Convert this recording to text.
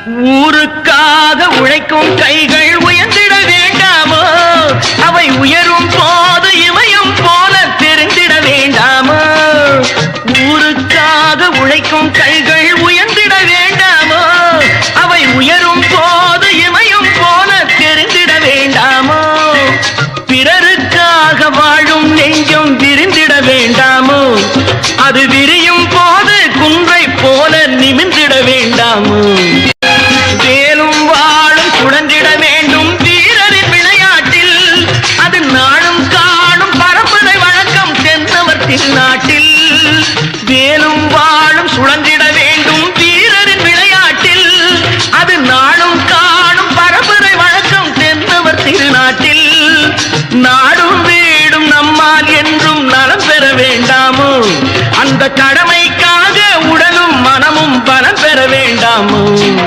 ஊருக்காக உழைக்கும் கைகள் உயர்ந்திட வேண்டாமோ? அவை உயரும் போது இமயம் போல தெரிந்திட வேண்டாமோ? ஊருக்காக உழைக்கும் கைகள் உயர்ந்திட வேண்டாமோ? அவை உயரும் போது இமயம் போல தெரிந்திட வேண்டாமோ? பிறருக்காக வாழும் நெஞ்சம் விரிந்திட வேண்டாமோ? அது விரியும் போது குன்றை போல நிமிர்ந்திட வேண்டாமோ? வேலும் வாழும் சுழன்றிட வேண்டும் வீரரின் விளையாட்டில். அது நாளும் காணும் பரம்பரை வழக்கம் தென்னவர் திருநாட்டில். வேலும் வாழும் சுழன்றிட வேண்டும் வீரரின் விளையாட்டில். அது நாளும் காணும் பரம்பரை வழக்கம் தென்னவர் திருநாட்டில். நாடும் வீடும் நம்மால் என்றும் நலம் பெற வேண்டாமோ? அந்த கடமைக்காக உடலும் மனமும் பலம் பெற வேண்டாமோ?